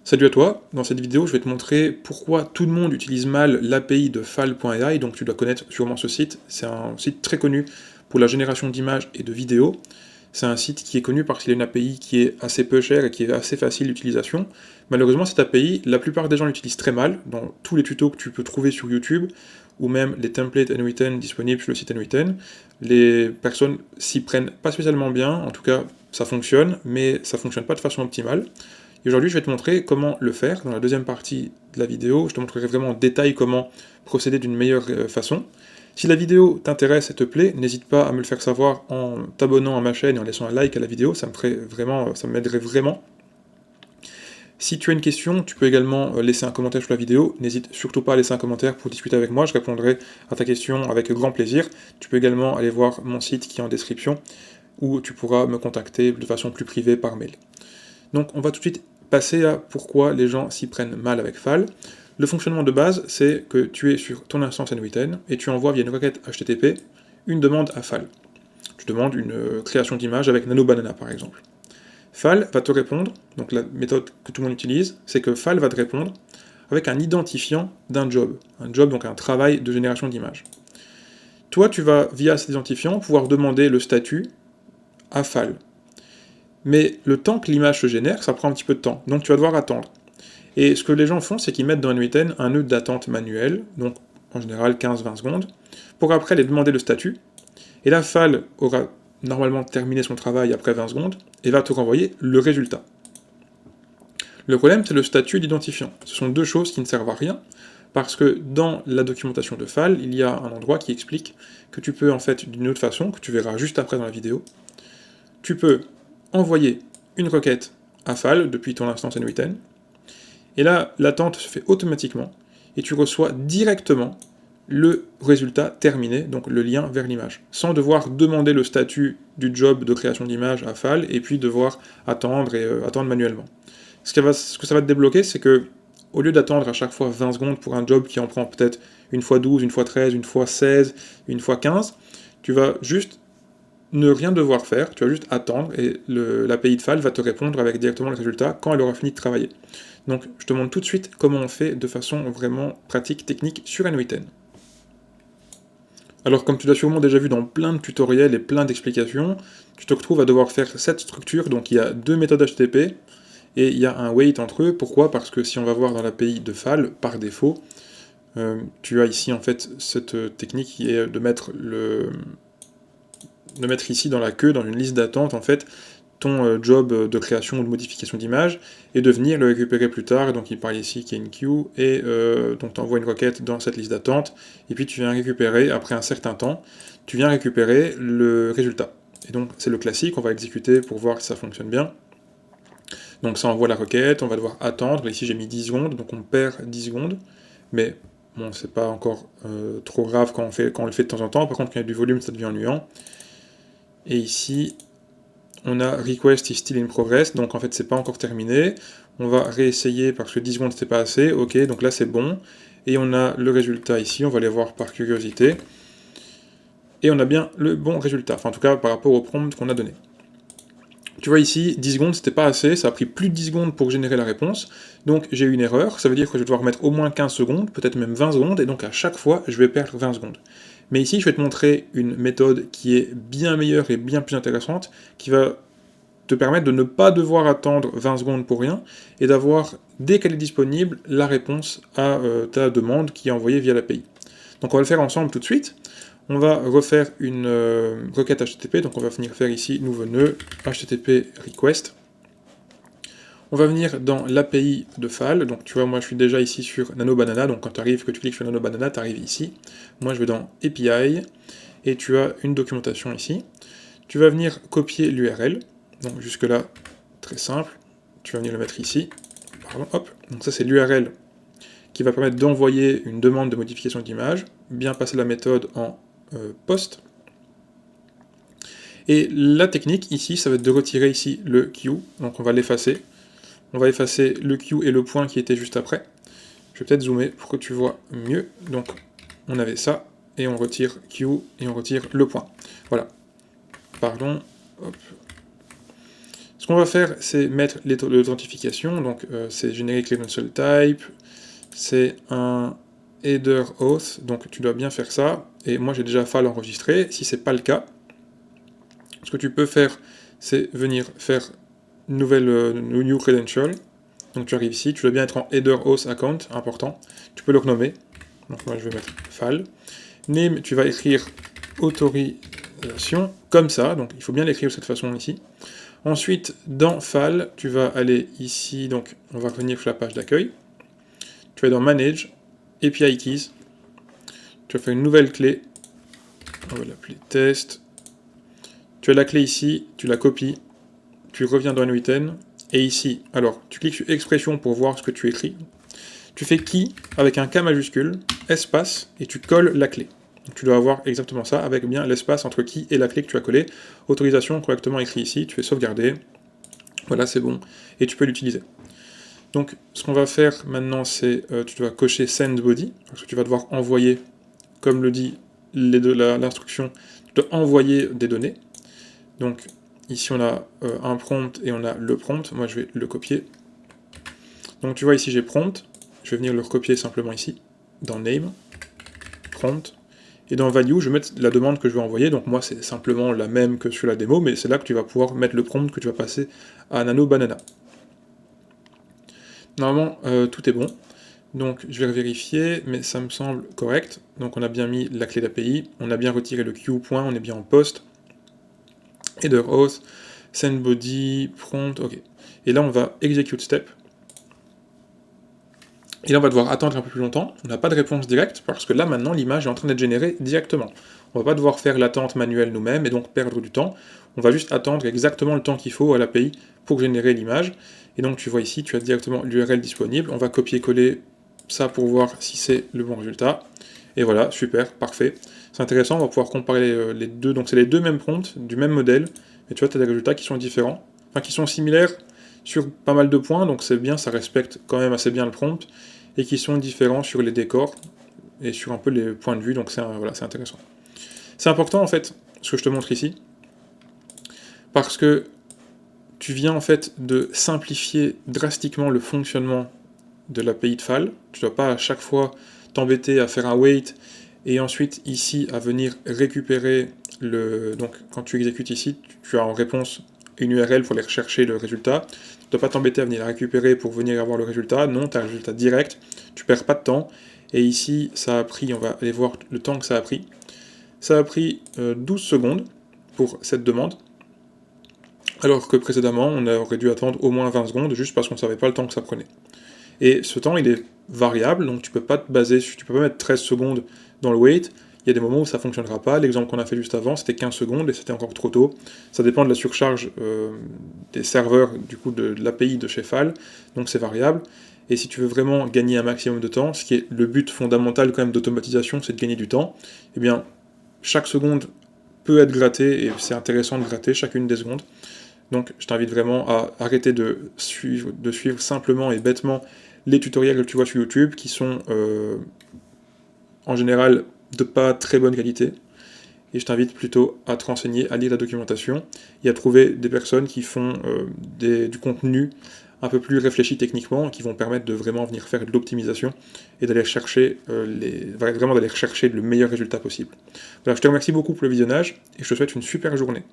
Salut à toi, dans cette vidéo je vais te montrer pourquoi tout le monde utilise mal l'API de fal.ai, donc tu dois connaître sûrement ce site, c'est un site très connu pour la génération d'images et de vidéos. C'est un site qui est connu parce qu'il a une API qui est assez peu chère et qui est assez facile d'utilisation. Malheureusement cette API, la plupart des gens l'utilisent très mal, dans tous les tutos que tu peux trouver sur YouTube, ou même les templates n8n disponibles sur le site n8n, les personnes s'y prennent pas spécialement bien, en tout cas ça fonctionne, mais ça fonctionne pas de façon optimale. Et aujourd'hui, je vais te montrer comment le faire. Dans la deuxième partie de la vidéo, je te montrerai vraiment en détail comment procéder d'une meilleure façon. Si la vidéo t'intéresse et te plaît, n'hésite pas à me le faire savoir en t'abonnant à ma chaîne et en laissant un like à la vidéo, ça m'aiderait vraiment. Si tu as une question, tu peux également laisser un commentaire sur la vidéo. N'hésite surtout pas à laisser un commentaire pour discuter avec moi, je répondrai à ta question avec grand plaisir. Tu peux également aller voir mon site qui est en description, où tu pourras me contacter de façon plus privée par mail. Donc on va tout de suite passer à pourquoi les gens s'y prennent mal avec Fal. Le fonctionnement de base, c'est que tu es sur ton instance n8n et tu envoies via une requête HTTP une demande à Fal. Tu demandes une création d'image avec NanoBanana par exemple. Fal va te répondre, donc la méthode que tout le monde utilise, c'est que Fal va te répondre avec un identifiant d'un job. Un job, donc un travail de génération d'image. Toi, tu vas, via cet identifiant, pouvoir demander le statut à Fal. Mais le temps que l'image se génère, ça prend un petit peu de temps, donc tu vas devoir attendre. Et ce que les gens font, c'est qu'ils mettent dans n8n un nœud d'attente manuel, donc en général 15-20 secondes, pour après aller demander le statut, et la Fal aura normalement terminé son travail après 20 secondes, et va te renvoyer le résultat. Le problème, c'est le statut et l'identifiant. Ce sont deux choses qui ne servent à rien, parce que dans la documentation de Fal, il y a un endroit qui explique que tu peux, en fait, d'une autre façon, que tu verras juste après dans la vidéo, tu peux envoyer une requête à Fal depuis ton instance n8n, et là, l'attente se fait automatiquement, et tu reçois directement le résultat terminé, donc le lien vers l'image, sans devoir demander le statut du job de création d'image à Fal, et puis devoir attendre et attendre manuellement. Ce que ça va te débloquer, c'est que, au lieu d'attendre à chaque fois 20 secondes pour un job qui en prend peut-être une fois 12, une fois 13, une fois 16, une fois 15, tu vas juste ne rien devoir faire, tu vas juste attendre, et l'API de Fal va te répondre avec directement le résultat quand elle aura fini de travailler. Donc je te montre tout de suite comment on fait de façon vraiment pratique, technique, sur n8n. Alors comme tu l'as sûrement déjà vu dans plein de tutoriels et plein d'explications, tu te retrouves à devoir faire cette structure, donc il y a deux méthodes HTTP, et il y a un wait entre eux. Pourquoi? Parce que si on va voir dans l'API de Fal, par défaut, tu as ici en fait cette technique qui est de mettre ici dans la queue, dans une liste d'attente en fait, ton job de création ou de modification d'image, et de venir le récupérer plus tard. Donc il parle ici qu'il y a une queue, et donc tu envoies une requête dans cette liste d'attente, et puis tu viens récupérer, après un certain temps, tu viens récupérer le résultat. Et donc c'est le classique, on va exécuter pour voir si ça fonctionne bien. Donc ça envoie la requête, on va devoir attendre, ici j'ai mis 10 secondes, donc on perd 10 secondes, mais bon, c'est pas encore trop grave quand on le fait de temps en temps. Par contre, quand il y a du volume, ça devient ennuyant. Et ici, on a request is still in progress, donc en fait c'est pas encore terminé. On va réessayer parce que 10 secondes c'était pas assez, ok, donc là c'est bon. Et on a le résultat ici, on va aller voir par curiosité. Et on a bien le bon résultat, enfin en tout cas par rapport au prompt qu'on a donné. Tu vois ici, 10 secondes c'était pas assez, ça a pris plus de 10 secondes pour générer la réponse, donc j'ai eu une erreur, ça veut dire que je vais devoir mettre au moins 15 secondes, peut-être même 20 secondes, et donc à chaque fois je vais perdre 20 secondes. Mais ici je vais te montrer une méthode qui est bien meilleure et bien plus intéressante, qui va te permettre de ne pas devoir attendre 20 secondes pour rien, et d'avoir, dès qu'elle est disponible, la réponse à ta demande qui est envoyée via l'API. Donc on va le faire ensemble tout de suite. On va refaire une requête HTTP, donc on va venir faire ici, nouveau nœud, HTTP request. On va venir dans l'API de Fal, donc tu vois, moi je suis déjà ici sur NanoBanana, donc quand tu arrives, que tu cliques sur NanoBanana, tu arrives ici. Moi je vais dans API, et tu as une documentation ici. Tu vas venir copier l'URL, donc jusque là, très simple. Tu vas venir le mettre ici, pardon, hop, donc ça c'est l'URL qui va permettre d'envoyer une demande de modification d'image, bien passer la méthode en post. Et la technique ici, ça va être de retirer ici le Q, donc on va l'effacer. On va effacer le Q et le point qui était juste après. Je vais peut-être zoomer pour que tu vois mieux. Donc on avait ça, et on retire Q, et on retire le point. Voilà. Pardon. Hop. Ce qu'on va faire, c'est mettre l'authentification, donc c'est generic credential type, c'est un header auth, donc tu dois bien faire ça, et moi j'ai déjà file enregistré. Si c'est pas le cas, ce que tu peux faire, c'est venir faire new credential. Donc tu arrives ici, tu dois bien être en header auth account, important. Tu peux le renommer. Donc moi je vais mettre file. Name, tu vas écrire autorisation, comme ça, donc il faut bien l'écrire de cette façon ici. Ensuite, dans file, tu vas aller ici, donc on va revenir sur la page d'accueil. Tu vas dans manage, API keys. Tu vas faire une nouvelle clé. On va l'appeler test. Tu as la clé ici, tu la copies, tu reviens dans N8N, et ici, alors, tu cliques sur expression pour voir ce que tu écris. Tu fais key avec un K majuscule, espace, et tu colles la clé. Donc, tu dois avoir exactement ça, avec bien l'espace entre key et la clé que tu as collée. Autorisation correctement écrit ici, tu fais sauvegarder. Voilà, c'est bon, et tu peux l'utiliser. Donc, ce qu'on va faire maintenant, c'est tu dois cocher send body, parce que tu vas devoir envoyer, comme le dit l'instruction, tu dois envoyer des données. Donc, ici, on a un prompt et on a le prompt. Moi, je vais le copier. Donc, tu vois, ici, j'ai prompt. Je vais venir le recopier simplement ici, dans name, prompt. Et dans value, je vais mettre la demande que je veux envoyer. Donc, moi, c'est simplement la même que sur la démo, mais c'est là que tu vas pouvoir mettre le prompt que tu vas passer à Nano Banana. Normalement, tout est bon. Donc, je vais vérifier, mais ça me semble correct. Donc, on a bien mis la clé d'API, on a bien retiré le queue point, on est bien en post. Header auth, send body, prompt, ok. Et là, on va execute step. Et là, on va devoir attendre un peu plus longtemps. On n'a pas de réponse directe, parce que là, maintenant, l'image est en train d'être générée directement. On ne va pas devoir faire l'attente manuelle nous-mêmes, et donc perdre du temps. On va juste attendre exactement le temps qu'il faut à l'API pour générer l'image. Et donc, tu vois ici, tu as directement l'URL disponible. On va copier-coller ça pour voir si c'est le bon résultat. Et voilà, super, parfait. C'est intéressant, on va pouvoir comparer les deux. Donc, c'est les deux mêmes prompts, du même modèle. Et tu vois, tu as des résultats qui sont différents. Enfin, qui sont similaires sur pas mal de points, donc c'est bien, ça respecte quand même assez bien le prompt, et qui sont différents sur les décors et sur un peu les points de vue, donc voilà, c'est intéressant. C'est important en fait, ce que je te montre ici, parce que tu viens en fait de simplifier drastiquement le fonctionnement de l'API de FAL. Tu ne dois pas à chaque fois t'embêter à faire un wait et ensuite ici à venir récupérer le. Donc quand tu exécutes ici, tu as en réponse une URL pour aller rechercher le résultat. Tu ne dois pas t'embêter à venir la récupérer pour venir avoir le résultat. Non, tu as le résultat direct, tu perds pas de temps. Et ici, ça a pris, on va aller voir le temps que ça a pris. Ça a pris 12 secondes pour cette demande, alors que précédemment, on aurait dû attendre au moins 20 secondes juste parce qu'on ne savait pas le temps que ça prenait. Et ce temps, il est variable, donc tu peux pas te baser, tu peux pas mettre 13 secondes dans le wait. Il y a des moments où ça fonctionnera pas. L'exemple qu'on a fait juste avant, c'était 15 secondes et c'était encore trop tôt. Ça dépend de la surcharge des serveurs, du coup, de l'API de chez FAL, donc c'est variable. Et si tu veux vraiment gagner un maximum de temps, ce qui est le but fondamental quand même d'automatisation, c'est de gagner du temps, eh bien, chaque seconde peut être grattée et c'est intéressant de gratter chacune des secondes. Donc je t'invite vraiment à arrêter de suivre simplement et bêtement les tutoriels que tu vois sur YouTube qui sont en général de pas très bonne qualité. Et je t'invite plutôt à te renseigner, à lire la documentation et à trouver des personnes qui font du contenu un peu plus réfléchi techniquement, qui vont permettre de vraiment venir faire de l'optimisation et d'aller chercher vraiment d'aller chercher le meilleur résultat possible. Voilà, je te remercie beaucoup pour le visionnage et je te souhaite une super journée.